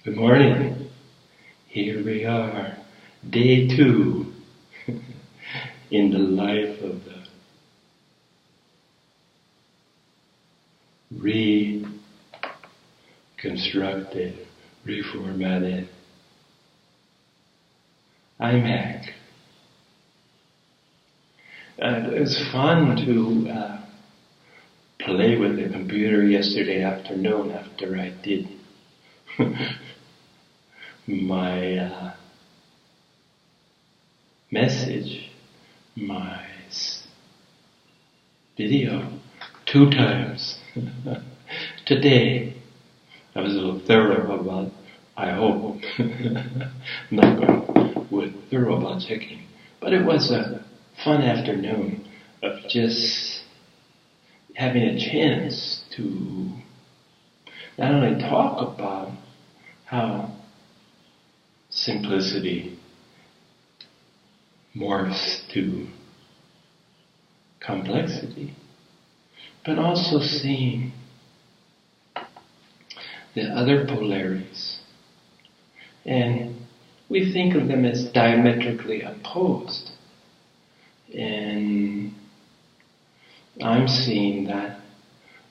Good morning. Here we are, day 2 in the life of the reconstructed, reformatted iMac. It was fun to play with the computer yesterday afternoon after I did my message, my video 2 times. Today, I was a little thorough about, I hope, not going with thorough about checking, but it was a fun afternoon of just having a chance to not only talk about how simplicity morphs to complexity, but also seeing the other polarities. And we think of them as diametrically opposed. And I'm seeing that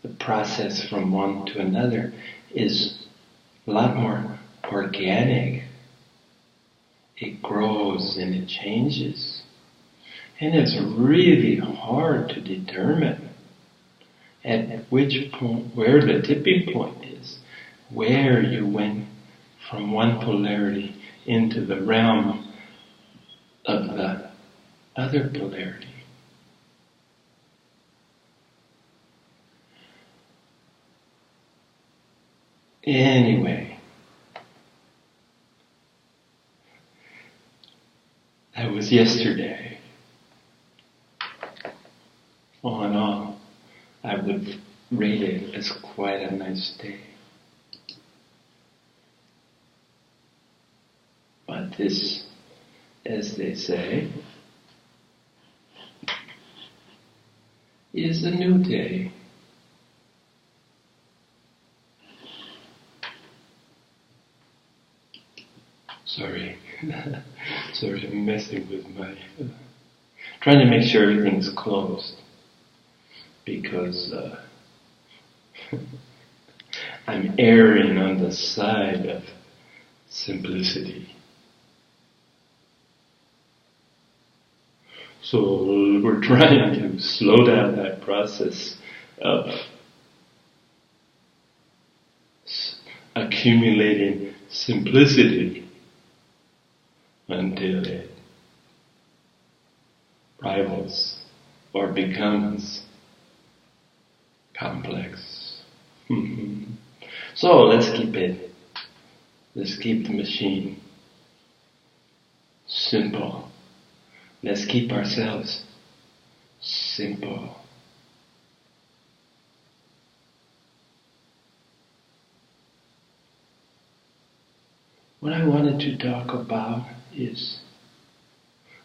the process from one to another is a lot more organic. It grows and it changes. And it's really hard to determine at which point, where the tipping point is, where you went from one polarity into the realm of the other polarity. Anyway, that was yesterday. All in all, I would rate it as quite a nice day. But this, as they say, is a new day. Sorry, I'm messing with my, trying to make sure everything's closed, because I'm erring on the side of simplicity. So we're trying to slow down that process of accumulating simplicity until it rivals or becomes complex. So let's keep the machine simple. Let's keep ourselves simple. What I wanted to talk about is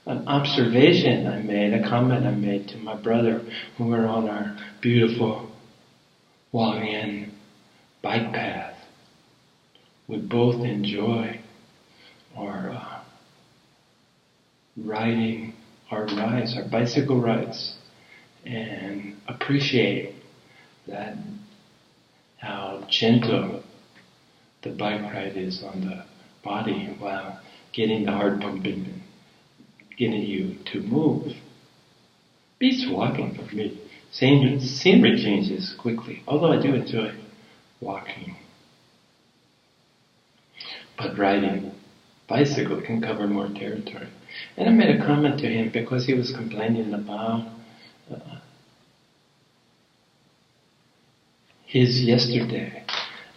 an observation I made, a comment I made to my brother when we were on our beautiful Hualien bike path. We both enjoy our riding, our rides, our bicycle rides, and appreciate that, how gentle the bike ride is on the body while getting the heart pumping and getting you to move. Beats walking for me. Scenery changes quickly, although I do enjoy walking. But riding bicycle can cover more territory. And I made a comment to him because he was complaining about his yesterday,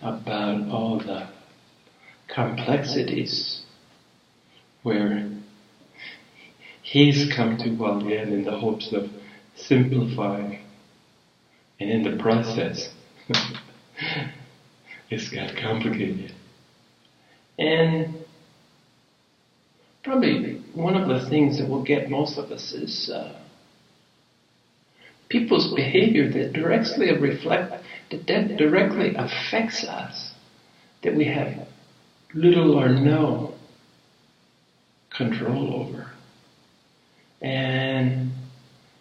about all the complexities where he's come to Hualien in the hopes of simplifying, and in the process it's got complicated. And probably one of the things that will get most of us is people's behavior that directly affects us, that we have little or no control over. And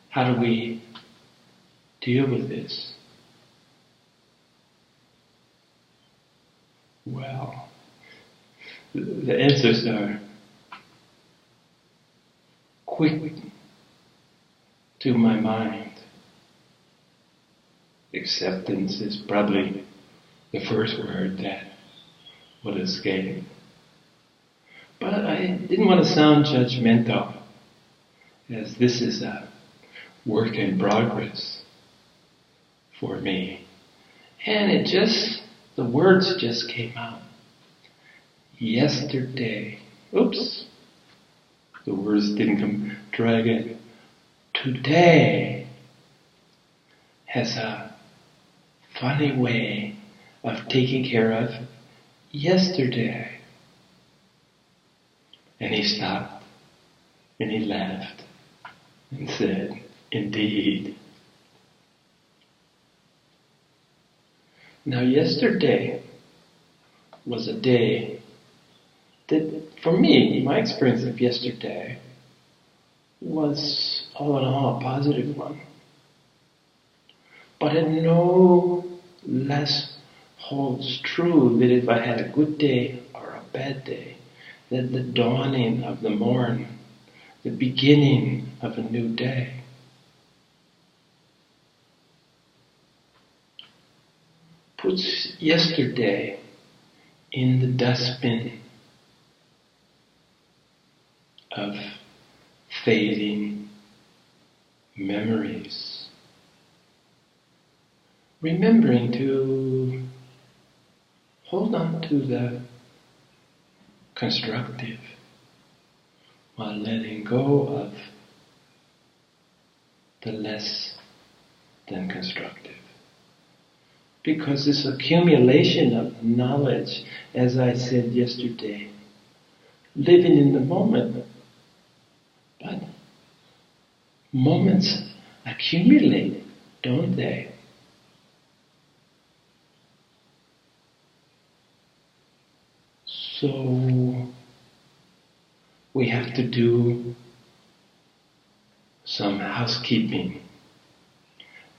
how do we deal with this? Well, the answers are quick to my mind. Acceptance is probably the first word that would escape. But I didn't want to sound judgmental, as this is a work in progress for me. And the words just came out. Yesterday. Oops. The words didn't come. Try again. Today has a funny way of taking care of yesterday. And he stopped and he laughed and said, indeed. Now yesterday was a day that, for me, my experience of yesterday was all in all a positive one. But it no less holds true that if I had a good day or a bad day, that the dawning of the morn, the beginning of a new day, puts yesterday in the dustbin of fading memories. Remembering to hold on to the constructive while letting go of the less than constructive. Because this accumulation of knowledge, as I said yesterday, living in the moment, but moments accumulate, don't they? So we have to do some housekeeping.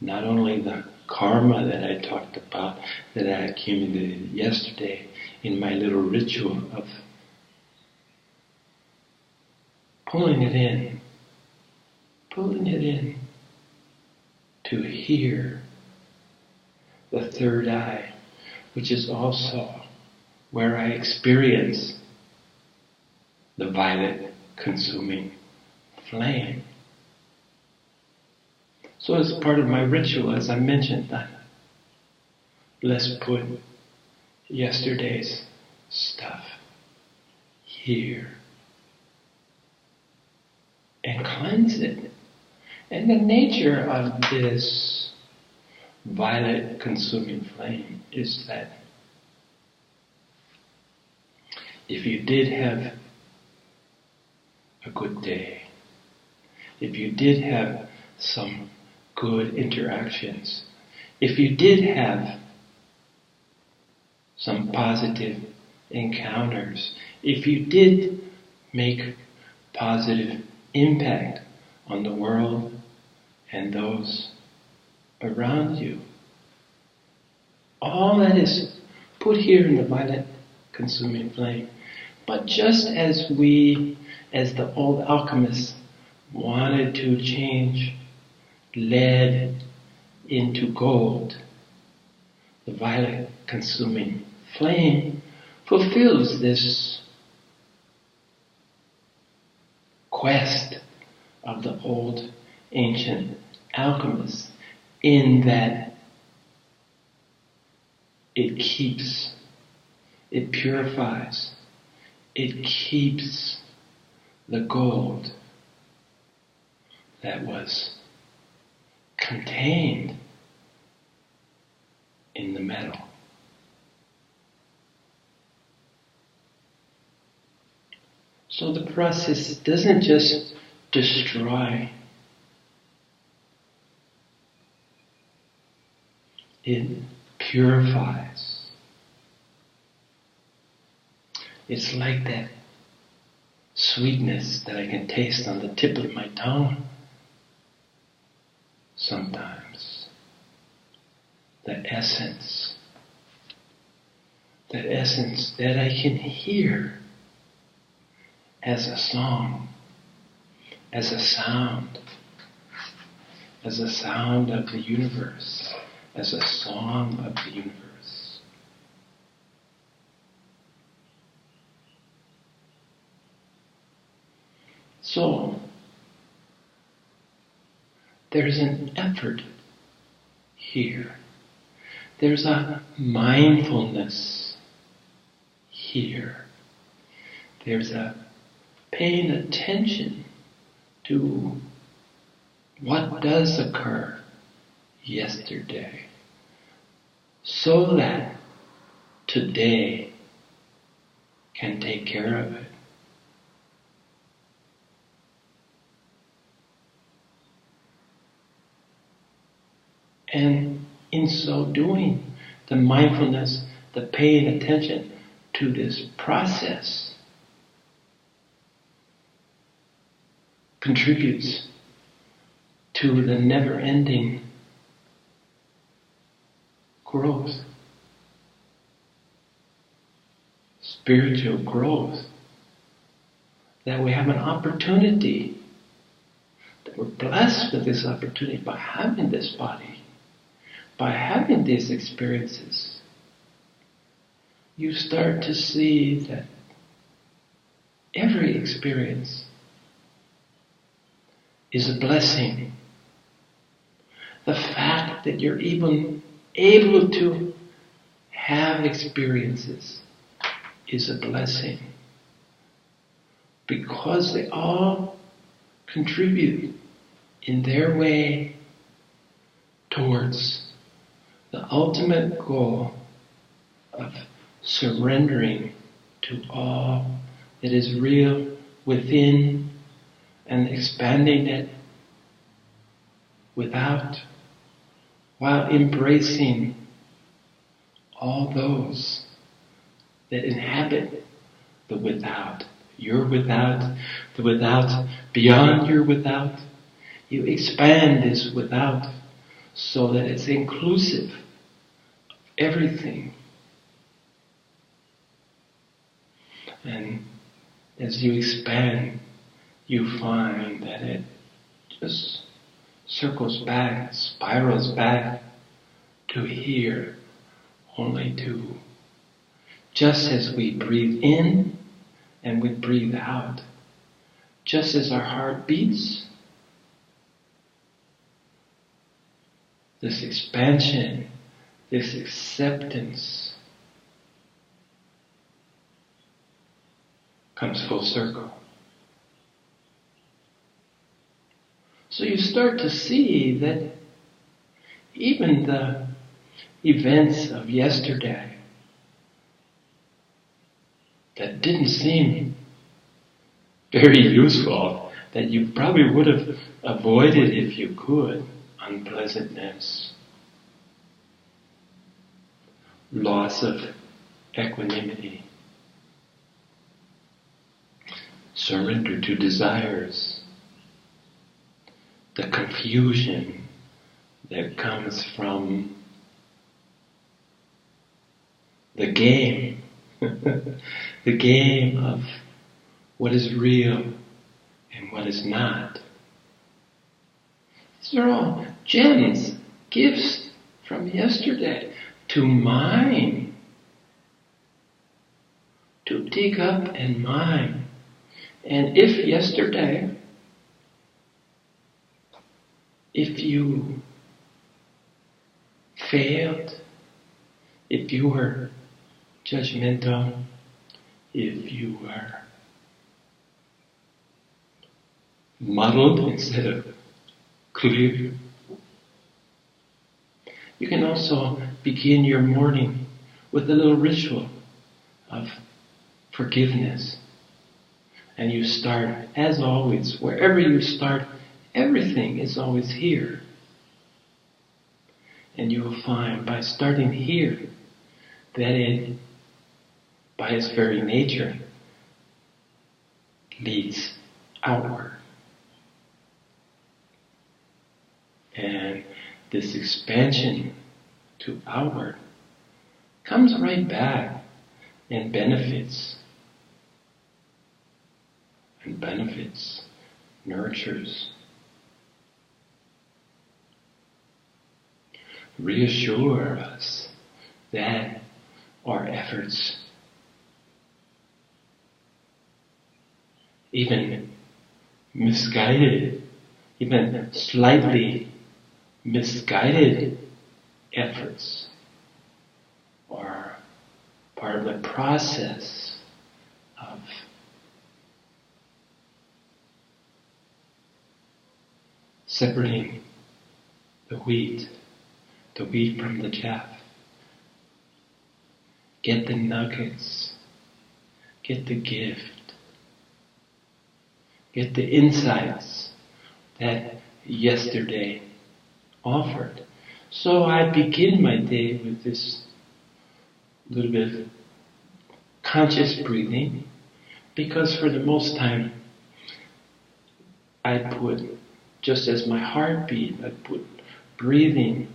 Not only the karma that I talked about, that I accumulated yesterday in my little ritual of pulling it in to hear the third eye, which is also where I experience the violet consuming flame. So as part of my ritual, as I mentioned, let's put yesterday's stuff here and cleanse it. And the nature of this violet consuming flame is that if you did have a good day, if you did have some good interactions, if you did have some positive encounters, if you did make positive impact on the world and those around you, all that is put here in the violet consuming flame. But just as the old alchemists wanted to change lead into gold, the violet consuming flame fulfills this quest of the old ancient alchemists, in that it purifies, it keeps the gold that was contained in the metal. So the process doesn't just destroy, it purifies. It's like that sweetness that I can taste on the tip of my tongue sometimes. That essence that I can hear as a song, as a sound of the universe, as a song of the universe. So, there's an effort here. There's a mindfulness here. There's a paying attention to what does occur yesterday, so that today can take care of it. And in so doing, the mindfulness, the paying attention to this process contributes to the never-ending growth, spiritual growth, that we have an opportunity, that we're blessed with this opportunity by having this body, by having these experiences. You start to see that every experience is a blessing. The fact that you're even able to have experiences is a blessing, because they all contribute in their way towards the ultimate goal of surrendering to all that is real within and expanding it while embracing all those that inhabit the without. Your without, the without beyond your without. You expand this without so that it's inclusive of everything. And as you expand, you find that it just circles back, spirals back to here, only to, just as we breathe in and we breathe out, just as our heart beats, this expansion, this acceptance comes full circle. So you start to see that even the events of yesterday that didn't seem very useful, that you probably would have avoided if you could, unpleasantness, loss of equanimity, surrender to desires, the confusion that comes from the game, the game of what is real and what is not. These are all gems, gifts from yesterday to mine, to dig up and mine. And if yesterday, if you failed, if you were judgmental, if you were muddled instead of clear, you can also begin your morning with a little ritual of forgiveness. And you start, as always, wherever you start, everything is always here. And you will find by starting here that by its very nature, leads outward. And this expansion to outward comes right back and benefits. And benefits, nurtures, reassure us that our efforts, even misguided, even slightly misguided efforts, are part of the process of separating the wheat from the chaff. Get the nuggets, get the gift, get the insights that yesterday offered. So I begin my day with this little bit of conscious breathing, because for the most time I put, just as my heartbeat, I put breathing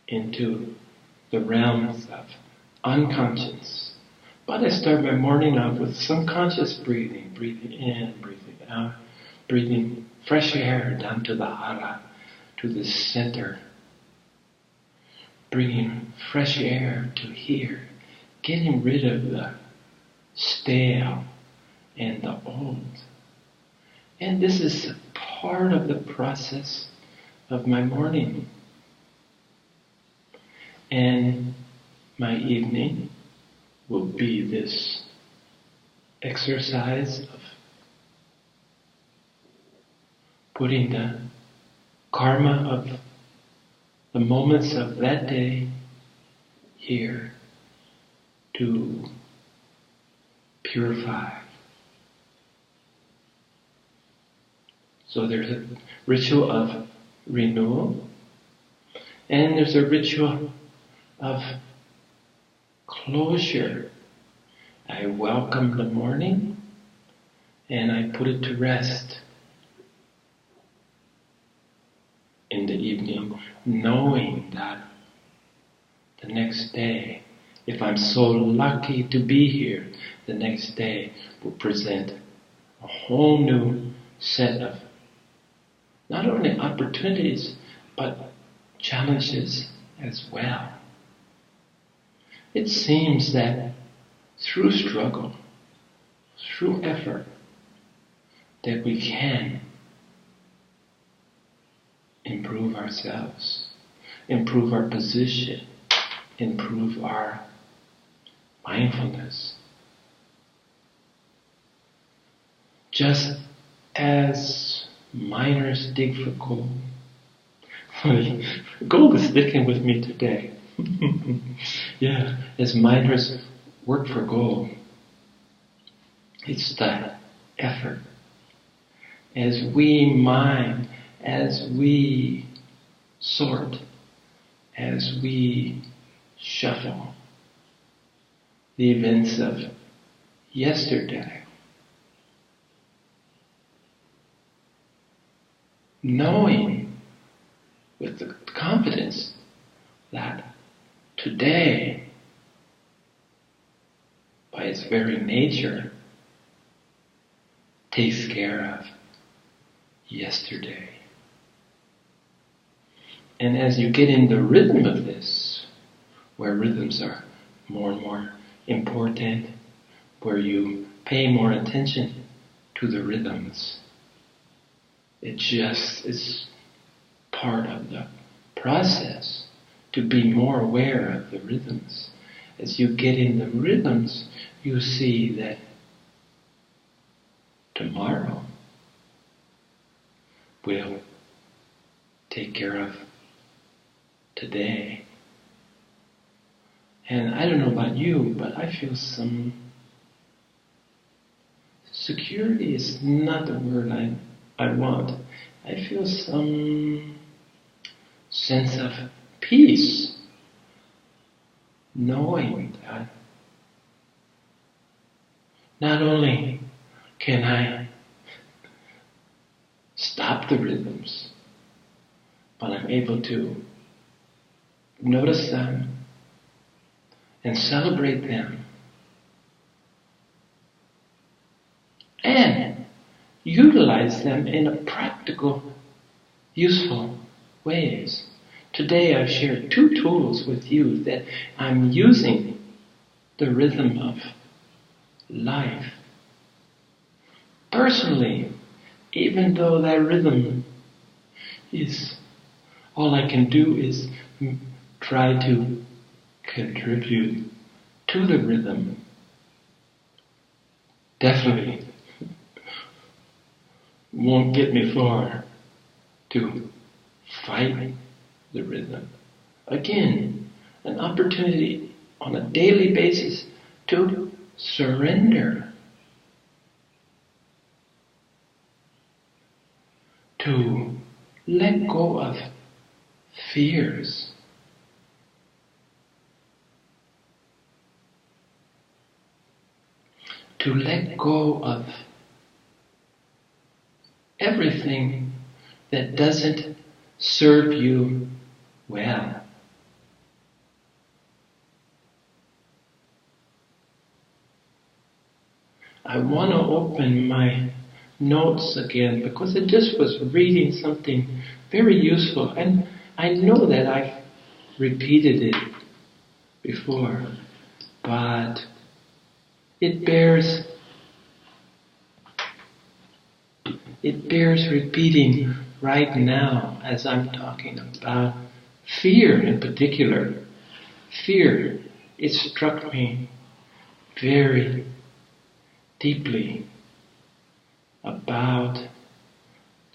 into the realms of unconscious. But I start my morning off with some conscious breathing, breathing in, breathing out, breathing fresh air down to the hara, to the center, bringing fresh air to here, getting rid of the stale and the old. And this is a part of the process of my morning. And my evening will be this exercise of putting the karma of the moments of that day here to purify. So there's a ritual of renewal, and there's a ritual of closure. I welcome the morning and I put it to rest in the evening, knowing that the next day, if I'm so lucky to be here, the next day will present a whole new set of not only opportunities, but challenges as well. It seems that through struggle, through effort, that we can improve ourselves, improve our position, improve our mindfulness. Just as miners dig for gold. Gold is sticking with me today. Yeah, as miners work for gold, it's that effort. As we mine, as we sort, as we shuffle the events of yesterday, knowing with the confidence that today, by its very nature, takes care of yesterday. And as you get in the rhythm of this, where rhythms are more and more important, where you pay more attention to the rhythms, it just is part of the process to be more aware of the rhythms. As you get in the rhythms, you see that tomorrow will take care of today. And I don't know about you, but I feel some security is not the word I want. I feel some sense of peace, knowing that not only can I stop the rhythms, but I'm able to notice them and celebrate them and utilize them in a practical, useful ways. Today I've shared 2 tools with you that I'm using the rhythm of life. Personally, even though that rhythm is, all I can do is try to contribute to the rhythm. Definitely won't get me far to fight the rhythm. Again, an opportunity on a daily basis to surrender, to let go of fears, to let go of everything that doesn't serve you well. I want to open my notes again because I just was reading something very useful, and I know that I've repeated it before, but it bears repeating right now as I'm talking about fear in particular. Fear, it struck me very deeply about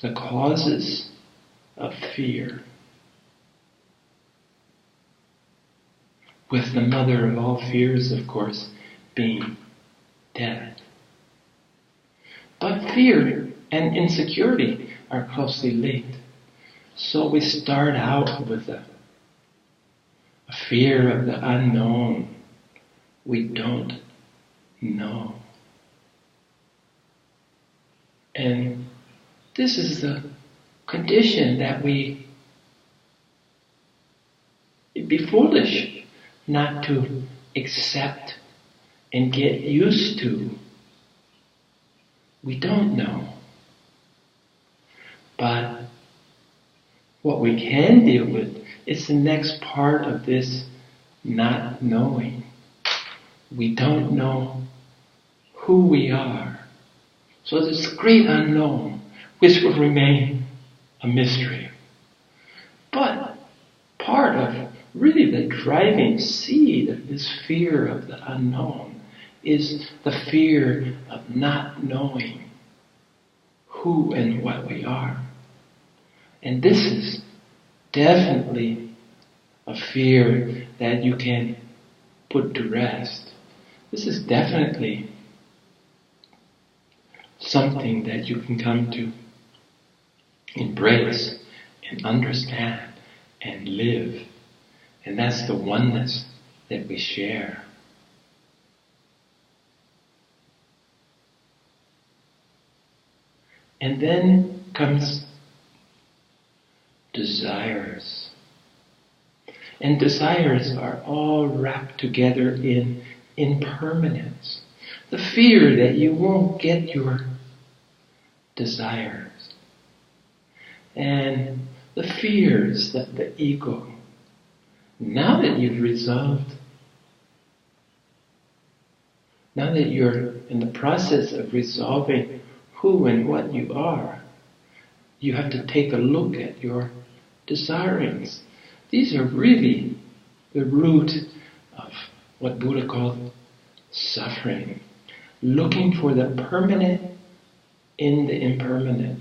the causes of fear, with the mother of all fears, of course, being death. But fear and insecurity are closely linked. So we start out with a fear of the unknown. We don't know. And this is the condition that it'd be foolish not to accept and get used to. We don't know. But what we can deal with is the next part of this not knowing. We don't know who we are. So this great unknown, which will remain a mystery. But part of really the driving seed of this fear of the unknown is the fear of not knowing who and what we are. And this is definitely a fear that you can put to rest. This is definitely something that you can come to embrace and understand and live. And that's the oneness that we share. And then comes desires. And desires are all wrapped together in impermanence. The fear that you won't get your desires. And the fears that the ego, now that you've resolved, now that you're in the process of resolving who and what you are, you have to take a look at your desirings. These are really the root of what Buddha called suffering. Looking for the permanent in the impermanent.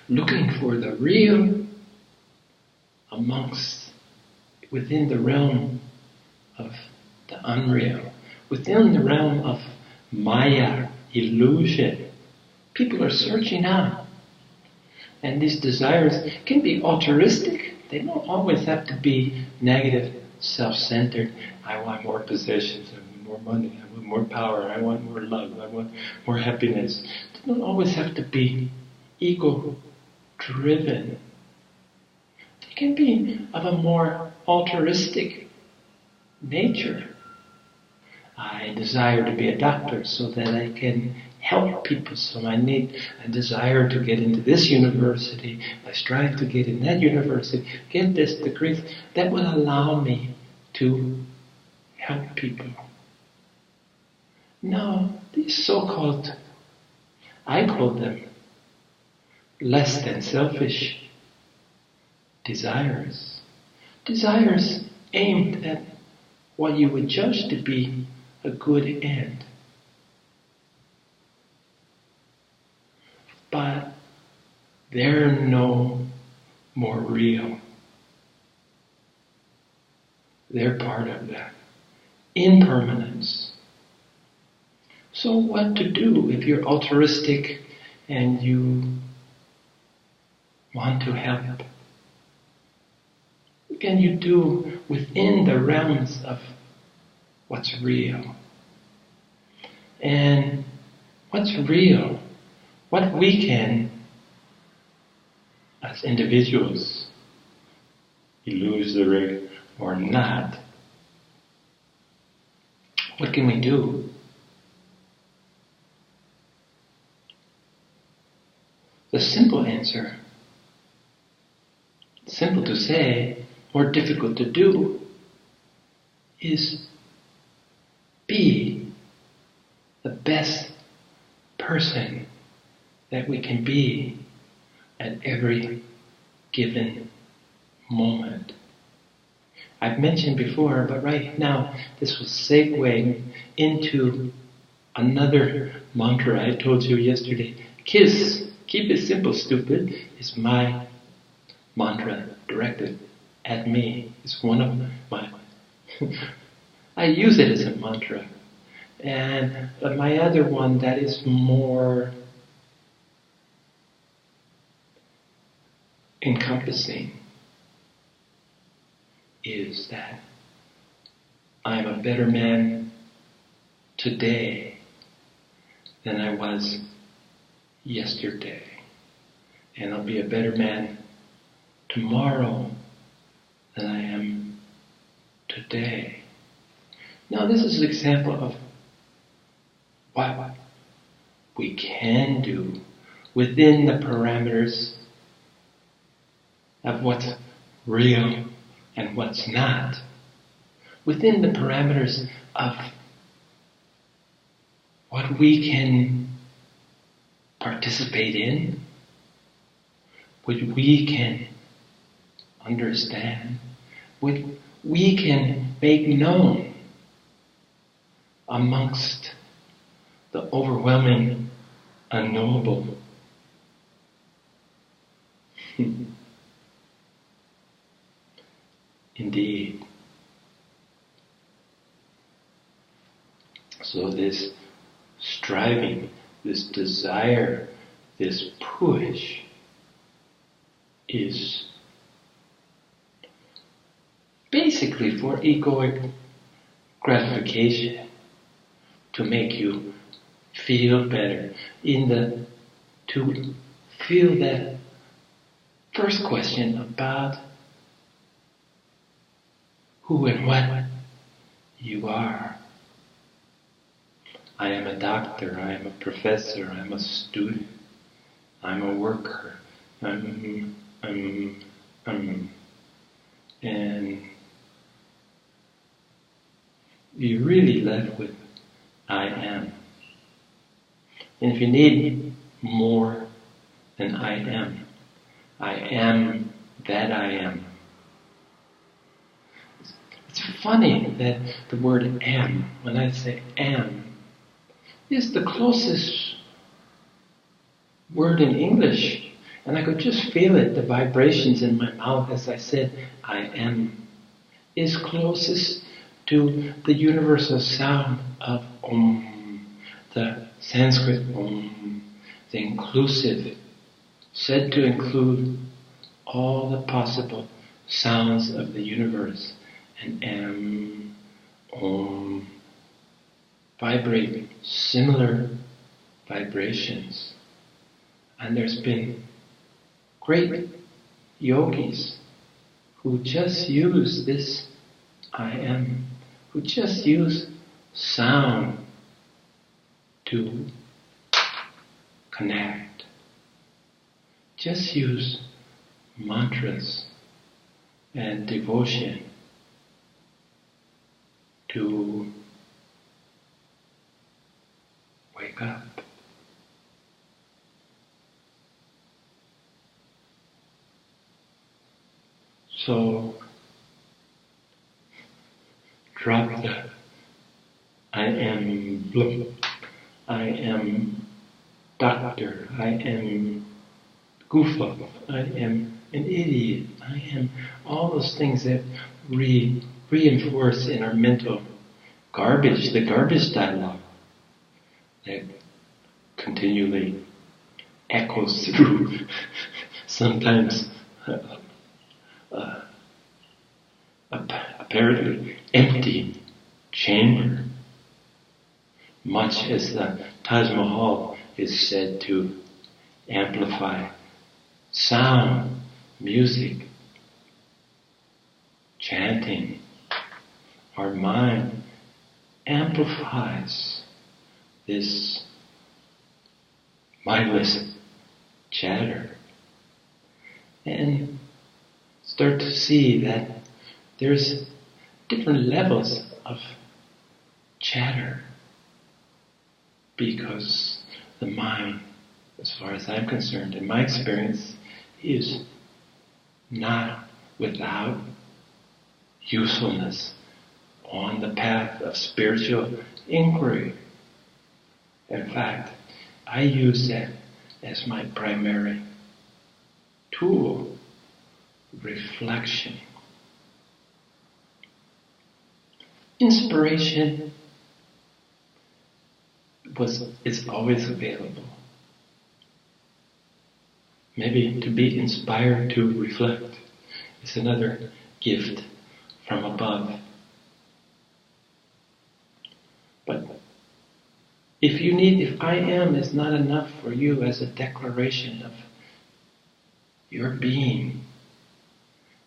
Looking for the real within the realm of the unreal, within the realm of Maya, illusion. People are searching out. And these desires can be altruistic. They don't always have to be negative, self-centered. I want more possessions, more money, I want more power, I want more love, I want more happiness. They don't always have to be ego-driven. They can be of a more altruistic nature. I desire to be a doctor so that I can help people, so I desire to get into this university, I strive to get in that university, get this degree, that will allow me to help people. No, these so-called, I call them less than selfish desires. Desires aimed at what you would judge to be a good end. But they're no more real. They're part of that impermanence. So what to do if you're altruistic and you want to help? What can you do within the realms of what's real? And what's real, what we can, as individuals, illusory or not, what can we do? The simple answer, simple to say, more difficult to do, is be the best person that we can be at every given moment. I've mentioned before, but right now this will segue into another mantra I told you yesterday. KISS, keep it simple, stupid, is my mantra directed at me. It's one of my... I use it as a mantra. And my other one that is more encompassing is that I am a better man today than I was yesterday. And I'll be a better man tomorrow than I am today. Now this is an example of what we can do within the parameters of what's real and what's not. Within the parameters of what we can participate in, what we can understand, what we can make known amongst the overwhelming unknowable. Indeed. So this striving, this desire, this push is basically for egoic gratification, to make you feel better, to feel that first question about who and what you are. I am a doctor, I am a professor, I'm a student, I'm a worker, and you're really left with I am. And if you need more than I am that I am. It's funny that the word am, when I say am, is the closest word in English. And I could just feel it, the vibrations in my mouth as I said I am, is closest to the universal sound of Om, the Sanskrit Om, the inclusive, said to include all the possible sounds of the universe. And Om, vibrate similar vibrations. And there's been great yogis who just use this I am, who just use sound to connect. Just use mantras and devotion to wake up. So drop the I am blue, I am doctor, I am goof up, I am an idiot, I am all those things that reinforce in our mental garbage, the garbage dialogue that continually echoes through sometimes apparently empty chamber, much as the Taj Mahal is said to amplify sound, music, chanting. Our mind amplifies this mindless chatter and start to see that there's different levels of chatter because the mind, as far as I'm concerned, in my experience, is not without usefulness on the path of spiritual inquiry. In fact, I use that as my primary tool, reflection. Inspiration is always available. Maybe to be inspired to reflect is another gift from above. But if I am is not enough for you as a declaration of your being,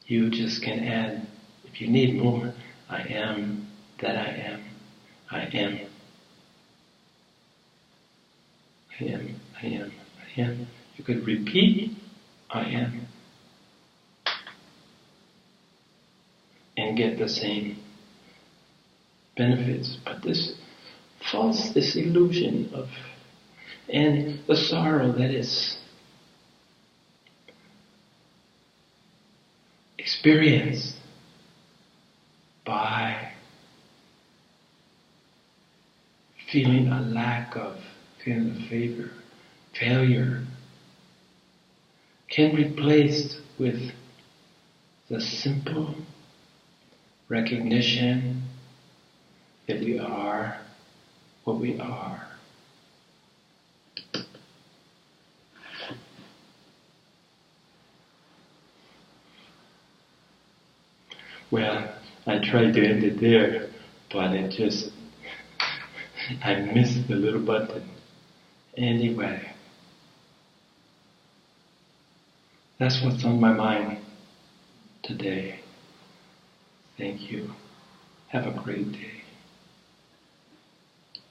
you just can add, if you need more, I am that I am. I am. I am. I am. I am. You could repeat, I am, and get the same benefits. But this illusion of, and the sorrow that is experienced by feeling a lack of, feeling a failure, can be replaced with the simple recognition that we are what we are. Well, I tried to end it there, but I missed the little button. Anyway, that's what's on my mind today. Thank you. Have a great day.